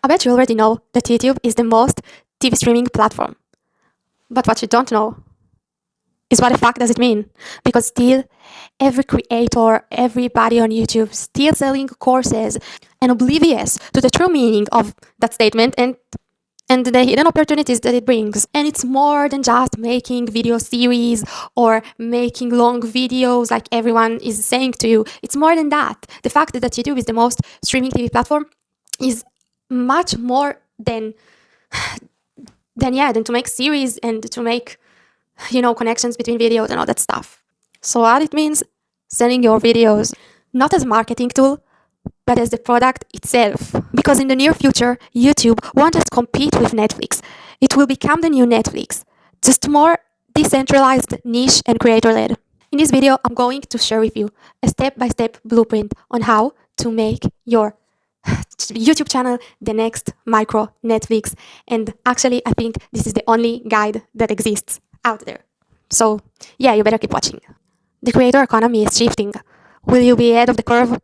I bet you already know that YouTube is the most TV streaming platform. But what you don't know is what the fuck does it mean? Because still, every creator, everybody on YouTube still selling courses and oblivious to the true meaning of that statement and the hidden opportunities that it brings. And it's more than just making video series or making long videos like everyone is saying to you. It's more than that. The fact that YouTube is the most streaming TV platform is much more than to make series and to make connections between videos and all that stuff. So what it means, selling your videos not as a marketing tool, but as the product itself. Because in the near future, YouTube won't just compete with Netflix. It will become the new Netflix, just more decentralized, niche, and creator-led. In this video, I'm going to share with you a step-by-step blueprint on how to make your YouTube channel the next micro Netflix. And actually, I think this is the only guide that exists out there. So yeah, you better keep watching. The creator economy is shifting. Will you be ahead of the curve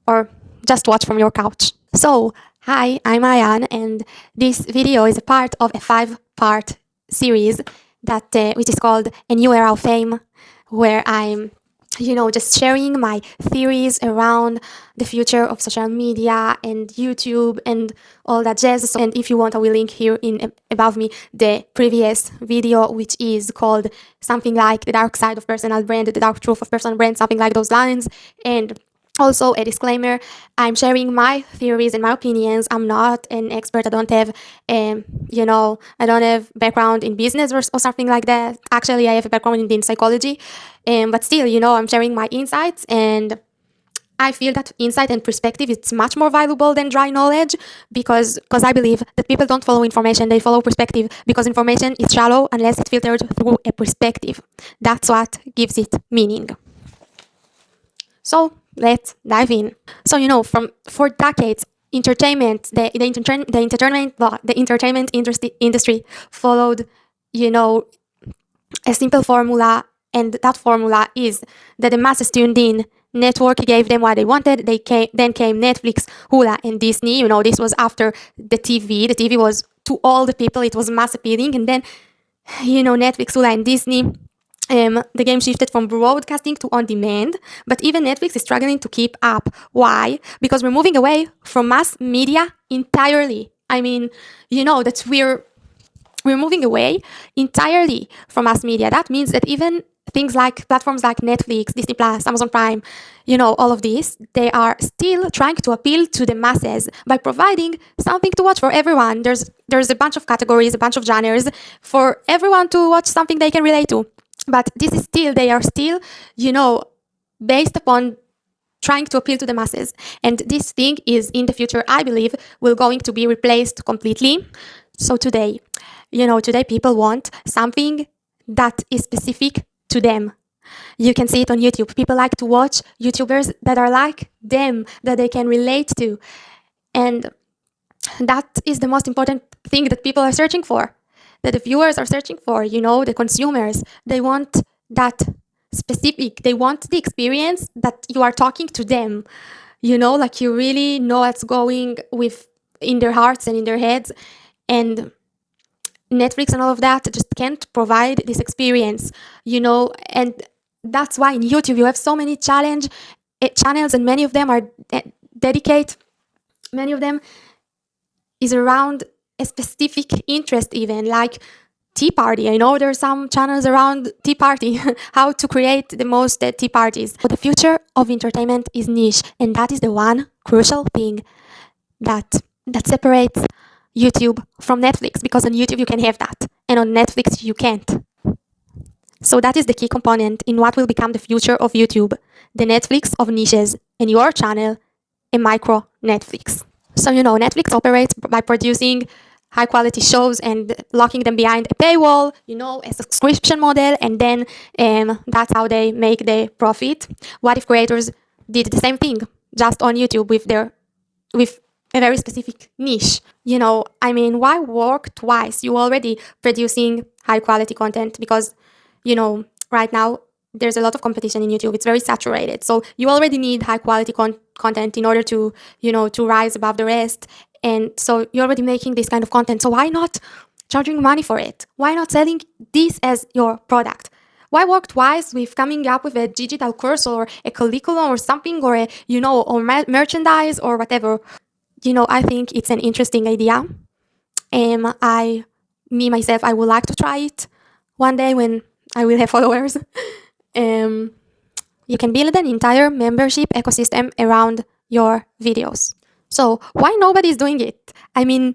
or just watch from your couch? So, hi, I'm Ayan, and this video is a part of a 5-part series that which is called A New Era of Fame, where I'm just sharing my theories around the future of social media and YouTube and all that jazz. And if you want, I will link here above me the previous video, which is called something like The Dark Side of Personal Brand, The Dark Truth of Personal Brand, something like those lines. And also a disclaimer, I'm sharing my theories and my opinions. I'm not an expert. I don't have, I don't have background in business or something like that. Actually, I have a background in psychology. But still, I'm sharing my insights, and I feel that insight and perspective is much more valuable than dry knowledge because I believe that people don't follow information, they follow perspective, because information is shallow unless it's filtered through a perspective. That's what gives it meaning. So let's dive in. So for decades, entertainment, the entertainment industry followed, a simple formula, and that formula is that the masses tuned in. Network gave them what they wanted. Then came Netflix, Hulu, and Disney. This was after the TV. The TV was to all the people. It was mass appealing, and then Netflix, Hulu, and Disney. The game shifted from broadcasting to on-demand, but even Netflix is struggling to keep up. Why? Because we're moving away from mass media entirely. I mean, that we're moving away entirely from mass media. That means that even things like platforms like Netflix, Disney Plus, Amazon Prime, all of these, they are still trying to appeal to the masses by providing something to watch for everyone. There's a bunch of categories, a bunch of genres for everyone to watch something they can relate to. But they are still, based upon trying to appeal to the masses. And this thing is, in the future, I believe, will going to be replaced completely. So today people want something that is specific to them. You can see it on YouTube. People like to watch YouTubers that are like them, that they can relate to. And that is the most important thing that people are searching for, that the viewers are searching for, the consumers. They want that specific, they want the experience that you are talking to them, like you really know what's going with in their hearts and in their heads. And Netflix and all of that just can't provide this experience, and that's why in YouTube you have so many channels, and many of them are many of them is around a specific interest, even like tea party. I know there's some channels around tea party, how to create the most tea parties. But the future of entertainment is niche, and that is the one crucial thing that separates YouTube from Netflix, because on YouTube you can have that, and on Netflix you can't. So that is the key component in what will become the future of YouTube, the Netflix of niches, and your channel, a micro Netflix. So Netflix operates by producing high quality shows and locking them behind a paywall, a subscription model, and then that's how they make their profit. What if creators did the same thing, just on YouTube with a very specific niche? Why work twice? You're already producing high quality content because, right now there's a lot of competition in YouTube. It's very saturated. So you already need high quality content in order to, to rise above the rest. And so you're already making this kind of content. So why not charging money for it? Why not selling this as your product? Why work twice with coming up with a digital course or a curriculum or something, or or merchandise or whatever? I think it's an interesting idea. Myself, I would like to try it one day when I will have followers. um, you can build an entire membership ecosystem around your videos. So why nobody is doing it? I mean,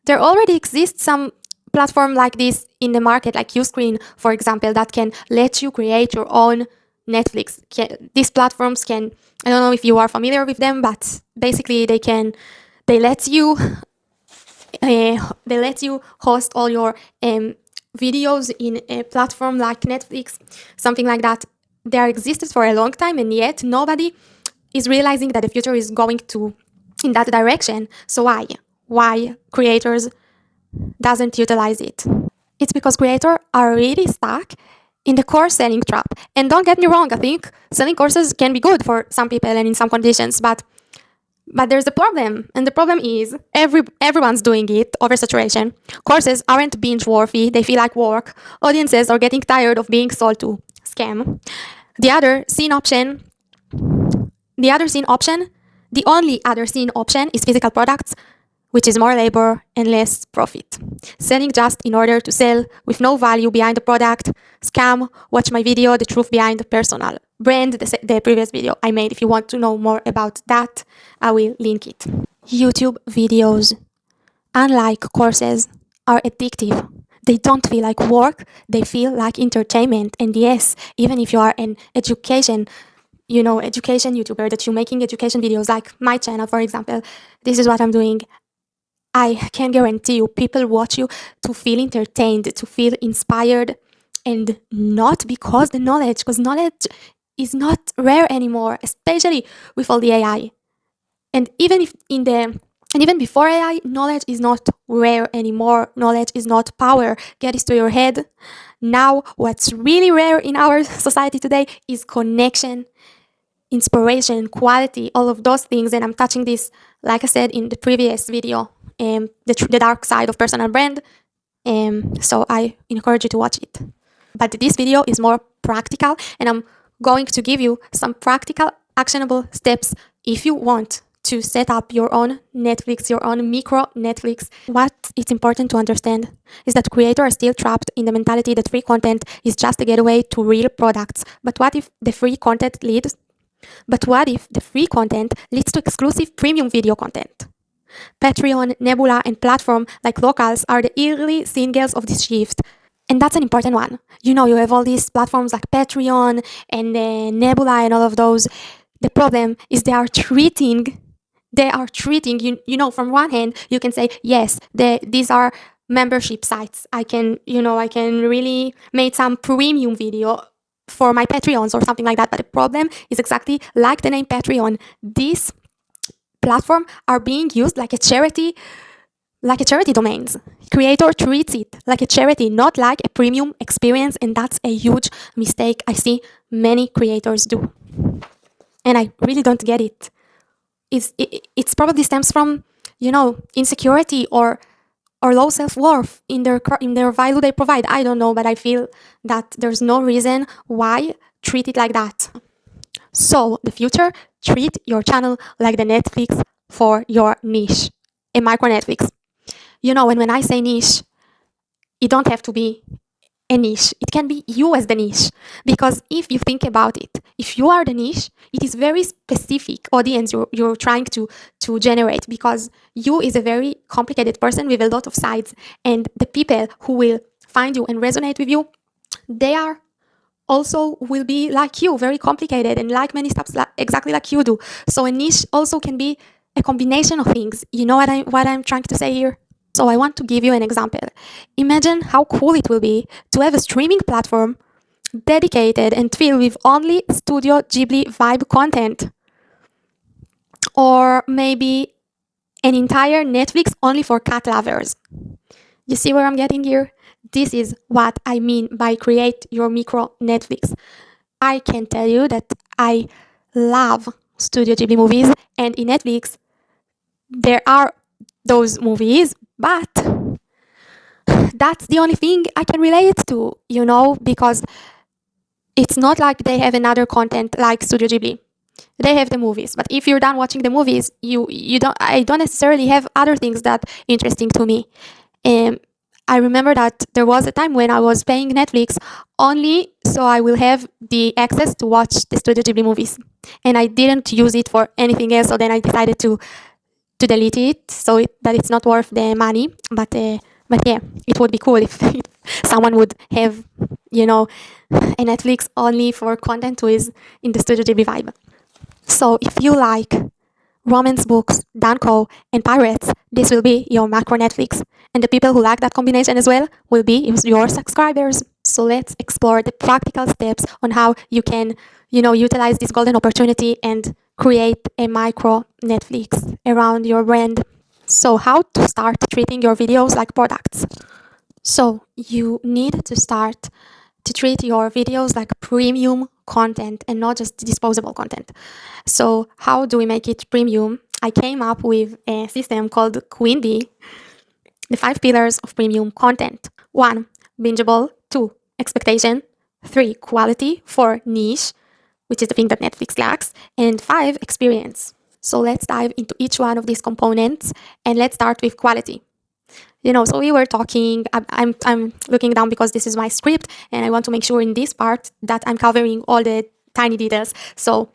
there already exists some platform like this in the market, like Uscreen, for example, that can let you create your own Netflix. These platforms can, I don't know if you are familiar with them, but basically they let you host all your videos in a platform like Netflix, something like that. They are existed for a long time, and yet nobody is realizing that the future is going to in that direction. So why creators doesn't utilize it? It's because creators are really stuck in the course selling trap. And don't get me wrong, I think selling courses can be good for some people and in some conditions, but there's a problem, and the problem is everyone's doing it. Oversaturation. Courses aren't binge worthy; they feel like work. Audiences are getting tired of being sold to. Scam. The other scene option, the other scene option, the only other scene option is physical products, which is more labor and less profit. Selling just in order to sell with no value behind the product. Scam. Watch my video, the truth behind the personal brand, the previous video I made. If you want to know more about that, I will link it. YouTube videos, unlike courses, are addictive. They don't feel like work, they feel like entertainment. And yes, even if you are an education YouTuber, that you're making education videos like my channel, for example, this is what I'm doing. I can guarantee you, people watch you to feel entertained, to feel inspired, and not because because knowledge is not rare anymore, especially with all the AI. And even before AI, knowledge is not rare anymore. Knowledge is not power. Get this to your head. Now, what's really rare in our society today is connection, inspiration, quality, all of those things. And I'm touching this, like I said in the previous video, the dark side of personal brand. So I encourage you to watch it. But this video is more practical, and I'm going to give you some practical, actionable steps if you want to set up your own Netflix, your own micro Netflix. What it's important to understand is that creators are still trapped in the mentality that free content is just a getaway to real products. But what if the free content leads to exclusive premium video content? Patreon, Nebula, and platform like Locals are the early singles of this shift. And that's an important one. You have all these platforms like Patreon and Nebula and all of those. The problem is they are treating, from one hand, you can say, yes, these are membership sites. I can really make some premium video for my Patreons or something like that. But the problem is exactly like the name Patreon. These platforms are being used like a charity domains. Creator treats it like a charity, not like a premium experience, and that's a huge mistake I see many creators do. And I really don't get it. It's probably stems from, insecurity or low self-worth in their value they provide. I don't know, but I feel that there's no reason why treat it like that. So the future, treat your channel like the Netflix for your niche, a micro Netflix. When I say niche, it don't have to be a niche. It can be you as the niche. Because if you think about it, if you are the niche, it is very specific audience you're trying to generate, because you is a very complicated person with a lot of sides. And the people who will find you and resonate with you, they are also will be like you, very complicated and like many stuff exactly like you do. So a niche also can be a combination of things. You know what I'm trying to say here? So I want to give you an example. Imagine how cool it will be to have a streaming platform dedicated and filled with only Studio Ghibli vibe content. Or maybe an entire Netflix only for cat lovers. You see where I'm getting here? This is what I mean by create your micro Netflix. I can tell you that I love Studio Ghibli movies, and in Netflix, there are those movies, but that's the only thing I can relate to, because it's not like they have another content like Studio Ghibli. They have the movies, but if you're done watching the movies, you don't I don't necessarily have other things that interesting to me. Um, I remember that there was a time when I was paying Netflix only so I will have the access to watch the Studio Ghibli movies, and I didn't use it for anything else. So then I decided to delete it, so that it's not worth the money. But yeah, it would be cool if, if someone would have, a Netflix only for content who is in the Studio Ghibli vibe. So if you like romance books, Danko, and pirates, this will be your macro Netflix. And the people who like that combination as well will be your subscribers. So let's explore the practical steps on how you can, utilize this golden opportunity and create a micro Netflix around your brand. So how to start treating your videos like products? So you need to start to treat your videos like premium content and not just disposable content. So how do we make it premium? I came up with a system called Queen Bee, the 5 pillars of premium content. 1, bingeable. 2, expectation. 3, quality. 4, niche, which is the thing that Netflix lacks. And 5, experience. So let's dive into each one of these components, and let's start with quality. So we were talking, I'm looking down because this is my script and I want to make sure in this part that I'm covering all the tiny details. So,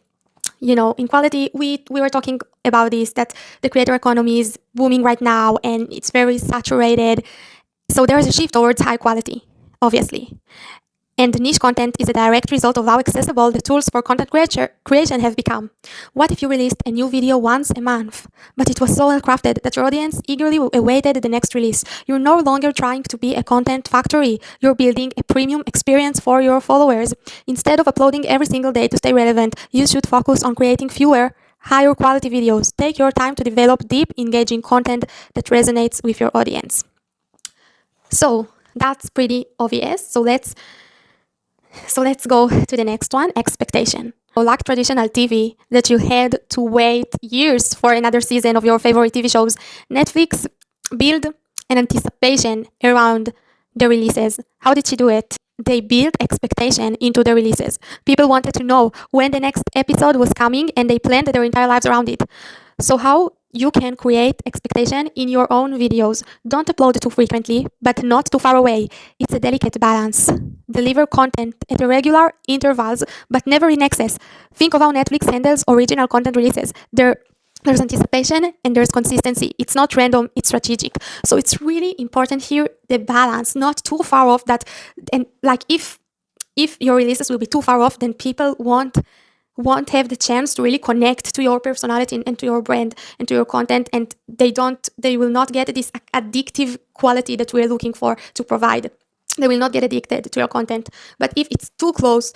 in quality, we were talking about this, that the creator economy is booming right now and it's very saturated. So there is a shift towards high quality, obviously. And niche content is a direct result of how accessible the tools for content creation have become. What if you released a new video once a month, but it was so well crafted that your audience eagerly awaited the next release? You're no longer trying to be a content factory. You're building a premium experience for your followers. Instead of uploading every single day to stay relevant, you should focus on creating fewer, higher quality videos. Take your time to develop deep, engaging content that resonates with your audience. So that's pretty obvious. So let's go to the next one, expectation. Like traditional TV, that you had to wait years for another season of your favorite TV shows, Netflix built an anticipation around the releases. How did she do it? They built expectation into the releases. People wanted to know when the next episode was coming and they planned their entire lives around it. So how you can create expectation in your own videos. Don't upload too frequently, but not too far away. It's a delicate balance. Deliver content at regular intervals, but never in excess. Think of how Netflix handles original content releases. There's anticipation and there's consistency. It's not random, it's strategic. So it's really important here, the balance, not too far off that, and like if your releases will be too far off, then people won't have the chance to really connect to your personality and to your brand and to your content, and they will not get this addictive quality that we're looking for to provide. They will not get addicted to your content. But if it's too close,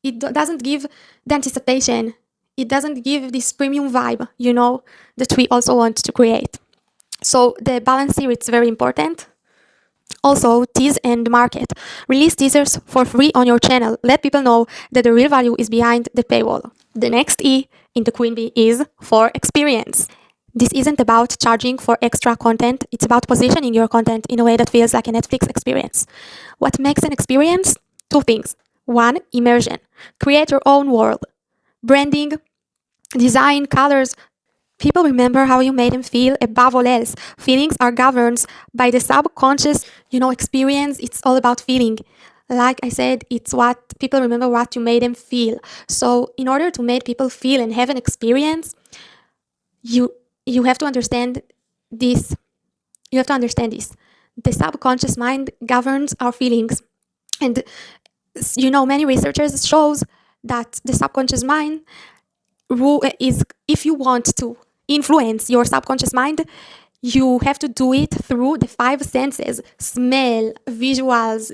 it doesn't give the anticipation, it doesn't give this premium vibe, that we also want to create. So the balance here, it's very important. Also, tease and market. Release teasers for free on your channel. Let people know that the real value is behind the paywall. The next E in the Queen Bee is for experience. This isn't about charging for extra content. It's about positioning your content in a way that feels like a Netflix experience. What makes an experience? 2 things. 1, immersion. Create your own world. Branding, design, colors. People remember how you made them feel above all else. Feelings are governed by the subconscious, experience. It's all about feeling. Like I said, it's what people remember, what you made them feel. So in order to make people feel and have an experience, you have to understand this. You have to understand this. The subconscious mind governs our feelings. And many researchers shows that the subconscious mind is, if you want to influence your subconscious mind, you have to do it through the 5 senses: smell, visuals,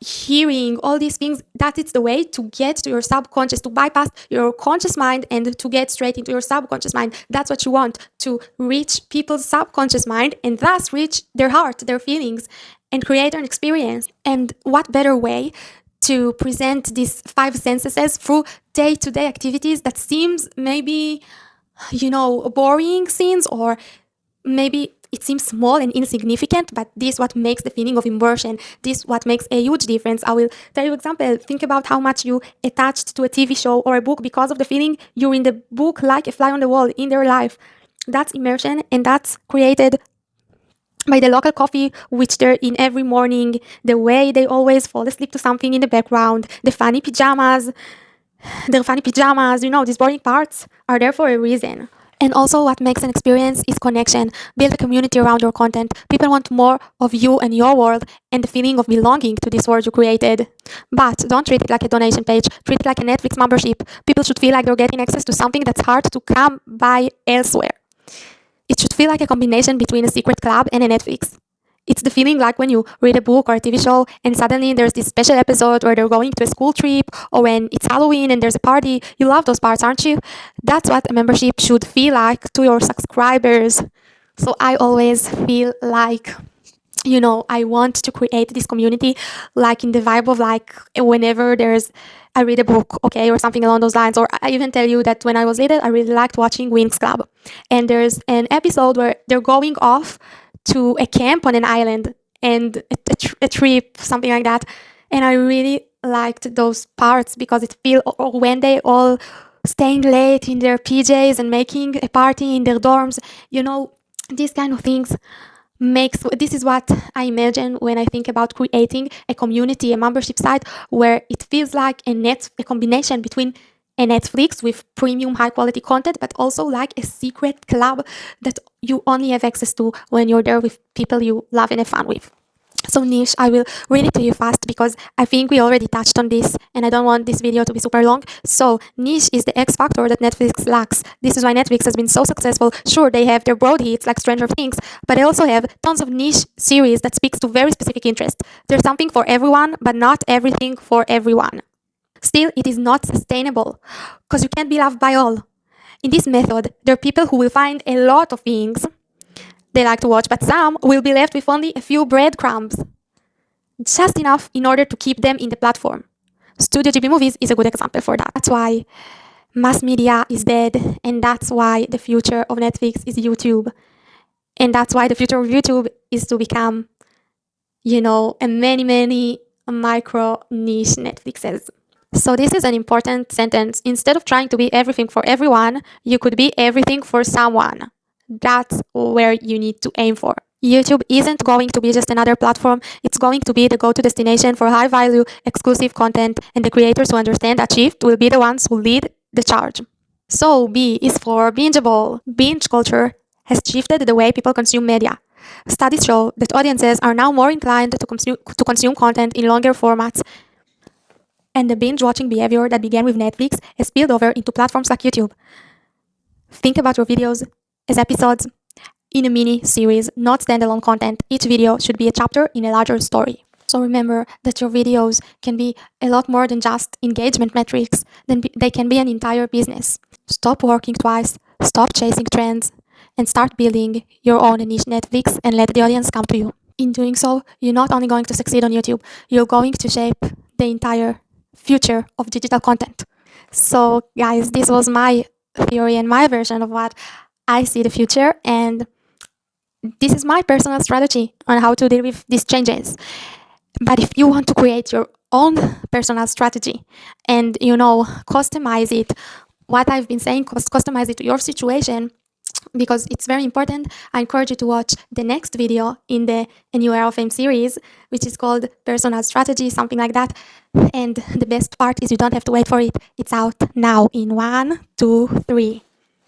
hearing, all these things. That is the way to get to your subconscious, to bypass your conscious mind and to get straight into your subconscious mind. That's what you want, to reach people's subconscious mind and thus reach their heart, their feelings, and create an experience. And what better way to present these 5 senses through day-to-day activities that seems maybe, boring scenes or maybe it seems small and insignificant, but this is what makes the feeling of immersion. This is what makes a huge difference. I will tell you an example. Think about how much you attached to a TV show or a book because of the feeling you're in the book like a fly on the wall in their life. That's immersion, and that's created by the local coffee which they're in every morning, the way they always fall asleep to something in the background, their funny pajamas, these boring parts are there for a reason. And also, what makes an experience is connection. Build a community around your content. People want more of you and your world and the feeling of belonging to this world you created. But don't treat it like a donation page. Treat it like a Netflix membership. People should feel like they're getting access to something that's hard to come by elsewhere. It should feel like a combination between a secret club and a Netflix. It's the feeling like when you read a book or a TV show and suddenly there's this special episode where they're going to a school trip, or when it's Halloween and there's a party. You love those parts, aren't you? That's what a membership should feel like to your subscribers. So I always feel like, I want to create this community like in the vibe of like whenever I read a book, okay, or something along those lines. Or I even tell you that when I was little, I really liked watching Winx Club. And there's an episode where they're going off to a camp on an island and a trip, something like that. And I really liked those parts because it feel, or when they all staying late in their PJs and making a party in their dorms, these kind of things this is what I imagine when I think about creating a community, a membership site where it feels like a combination between a Netflix with premium high quality content, but also like a secret club that you only have access to when you're there with people you love and have fun with. So niche, I will read it to you fast because I think we already touched on this and I don't want this video to be super long. So niche is the X factor that Netflix lacks. This is why Netflix has been so successful. Sure, they have their broad hits like Stranger Things, but they also have tons of niche series that speaks to very specific interests. There's something for everyone, but not everything for everyone. Still, it is not sustainable because you can't be loved by all. In this method, there are people who will find a lot of things they like to watch, but some will be left with only a few breadcrumbs. Just enough in order to keep them in the platform. Studio Ghibli movies is a good example for that. That's why mass media is dead, and that's why the future of Netflix is YouTube. And that's why the future of YouTube is to become, a many micro niche Netflixes. So this is an important sentence. Instead of trying to be everything for everyone, you could be everything for someone. That's where you need to aim for. YouTube isn't going to be just another platform. It's going to be the go-to destination for high-value, exclusive content, and the creators who understand that shift will be the ones who lead the charge. So B is for bingeable. Binge culture has shifted the way people consume media. Studies show that audiences are now more inclined to consume content in longer formats, and the binge-watching behavior that began with Netflix has spilled over into platforms like YouTube. Think about your videos as episodes in a mini series, not standalone content. Each video should be a chapter in a larger story. So remember that your videos can be a lot more than just engagement metrics. They can be an entire business. Stop working twice, stop chasing trends, and start building your own niche Netflix and let the audience come to you. In doing so, you're not only going to succeed on YouTube, you're going to shape the entire future of digital content. So guys, this was my theory and my version of what I see the future, and this is my personal strategy on how to deal with these changes. But if you want to create your own personal strategy and customize it, what I've been saying, customize it to your situation, because it's very important, I encourage you to watch the next video in the A New Era of Fame series, which is called Personal Strategy, something like that. And the best part is you don't have to wait for it. It's out now in 1, 2, 3.